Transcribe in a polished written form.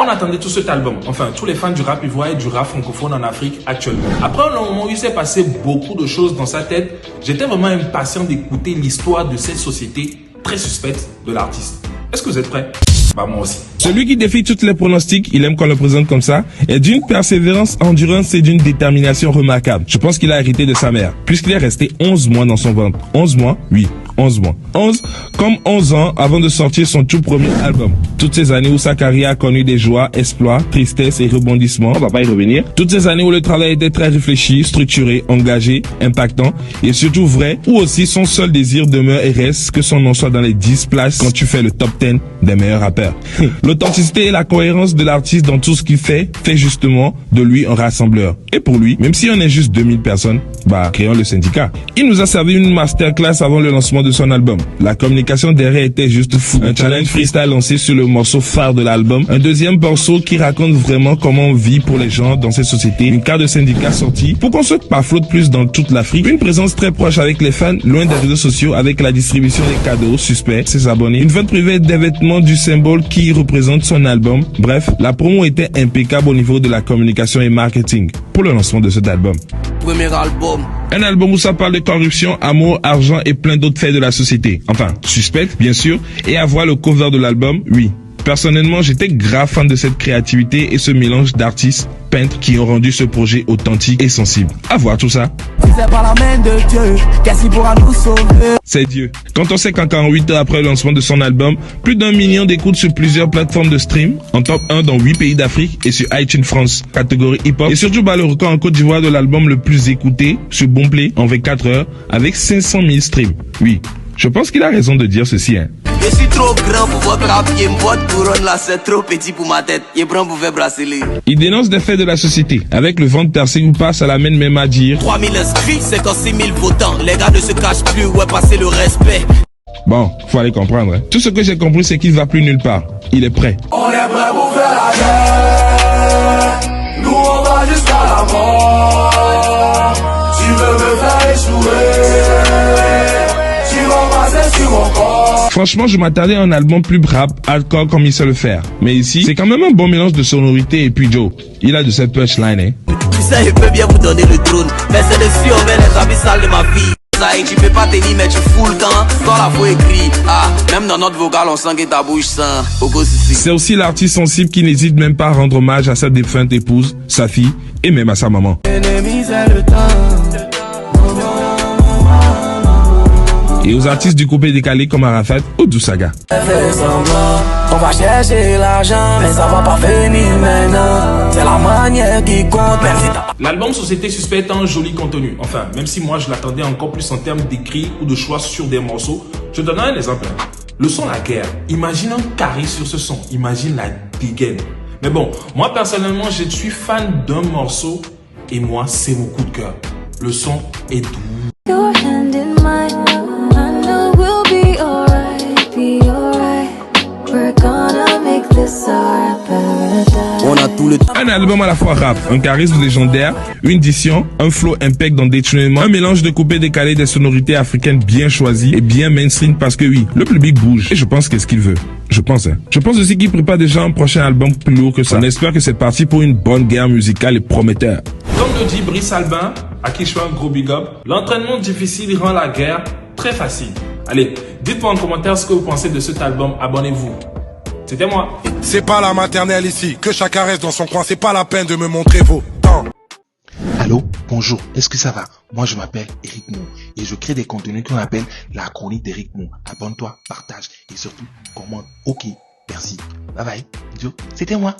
On attendait tout cet album, enfin tous les fans du rap ivoirien et du rap francophone en Afrique actuellement. Après un long moment où il s'est passé beaucoup de choses dans sa tête, j'étais vraiment impatient d'écouter l'histoire de cette société très suspecte de l'artiste. Est-ce que vous êtes prêts? Bah moi aussi. Celui qui défie toutes les pronostics, il aime qu'on le présente comme ça, est d'une persévérance, endurance et d'une détermination remarquable. Je pense qu'il a hérité de sa mère, puisqu'il est resté 11 mois dans son ventre. 11 mois? Oui, 11 mois. 11 comme 11 ans avant de sortir son tout premier album. Toutes ces années où sa carrière a connu des joies, exploits, tristesses et rebondissements, on va pas y revenir. Toutes ces années où le travail était très réfléchi, structuré, engagé, impactant et surtout vrai, où aussi son seul désir demeure et reste que son nom soit dans les 10 places quand tu fais le top 10 des meilleurs rappeurs. L'authenticité et la cohérence de l'artiste dans tout ce qu'il fait justement de lui un rassembleur. Et pour lui, même si on est juste 2000 personnes, bah créons le syndicat. Il nous a servi une masterclass avant le lancement de son album. La communication derrière était juste fou. Un challenge freestyle lancé sur le morceau phare de l'album. Un deuxième morceau qui raconte vraiment comment on vit pour les gens dans cette société. Une carte de syndicat sortie pour qu'on se flotte plus dans toute l'Afrique. Une présence très proche avec les fans, loin des réseaux sociaux, avec la distribution des cadeaux, suspects, ses abonnés. Une vente privée des vêtements du symbole qui représente son album. Bref, la promo était impeccable au niveau de la communication et marketing pour le lancement de cet album. Premier album. Un album où ça parle de corruption, amour, argent et plein d'autres faits de la société. Enfin, suspect, bien sûr. Et à voir le cover de l'album, oui. Personnellement, j'étais grave fan de cette créativité et ce mélange d'artistes, peintres qui ont rendu ce projet authentique et sensible. À voir tout ça. C'est Dieu. Quand on sait qu'en 48 heures après le lancement de son album, plus d'1 million d'écoutes sur plusieurs plateformes de stream, en top 1 dans 8 pays d'Afrique et sur iTunes France, catégorie hip-hop, et surtout le record en Côte d'Ivoire de l'album le plus écouté sur Boomplay en 24 heures avec 500 000 streams. Oui, je pense qu'il a raison de dire ceci, hein. Je suis trop grand pour votre rapier, votre couronne là c'est trop petit pour ma tête. Je prends pour faire bracelet. Il dénonce des faits de la société. Avec le ventre percé ou pas, ça l'amène même à dire 3000 inscrits, 56 000 votants. Les gars ne se cachent plus, ouais, passer le respect. Bon, faut aller comprendre, hein. Tout ce que j'ai compris, c'est qu'il va plus nulle part. Il est prêt. On est prêt pour faire la guerre. Nous on va jusqu'à la mort. Tu veux me faire échouer. Tu vas passer sur mon corps. Franchement, je m'attendais à un album plus rap, hardcore comme il sait le faire. Mais ici, c'est quand même un bon mélange de sonorité et puis Joe. Il a de cette punchline, hein. Tu sais, je peux bien vous donner le trône. Mais c'est dessus, on met les habits sales de ma vie. Tu peux pas tenir, mais tu fous le camp. Quand la voix écrit, même dans notre vocal, on sent que ta bouche sent. C'est aussi l'artiste sensible qui n'hésite même pas à rendre hommage à sa défunte épouse, sa fille et même à sa maman. Et aux artistes du coupé décalé comme Arafat ou Dousaga. On va chercher l'argent, mais ça va pas venir maintenant. C'est la manière qui compte, même si t'as pas. L'album Société Suspecte a un joli contenu. Enfin, même si moi je l'attendais encore plus en termes d'écrit ou de choix sur des morceaux, je donne un exemple. Le son La Guerre. Imagine un carré sur ce son. Imagine la dégaine. Mais bon, moi personnellement, je suis fan d'un morceau et moi, c'est mon coup de cœur. Le son est doux. Your hand in mine, I know we'll be alright, be alright. We're gonna make this our paradise. On a tout le temps. Un album à la fois rap, un charisme légendaire, une diction, un flow impec dans détournement, un mélange de coupé décalé des sonorités africaines bien choisies et bien mainstream parce que oui, le public bouge et je pense qu'est-ce qu'il veut. Je pense, hein. Je pense aussi qu'il prépare déjà un prochain album plus lourd que ça. On espère que c'est parti pour une bonne guerre musicale et prometteur. Comme le dit Brice Albin, à qui je fais un gros big up, l'entraînement difficile rend la guerre très facile. Allez, dites-moi en commentaire ce que vous pensez de cet album, abonnez-vous. C'était moi. C'est pas la maternelle ici, que chacun reste dans son coin, c'est pas la peine de me montrer vos temps. Allô, bonjour, est-ce que ça va? Moi je m'appelle Eric Mou et je crée des contenus qu'on appelle la chronique d'Eric Mou. Abonne-toi, partage et surtout commente. Ok, merci. Bye bye. C'était moi.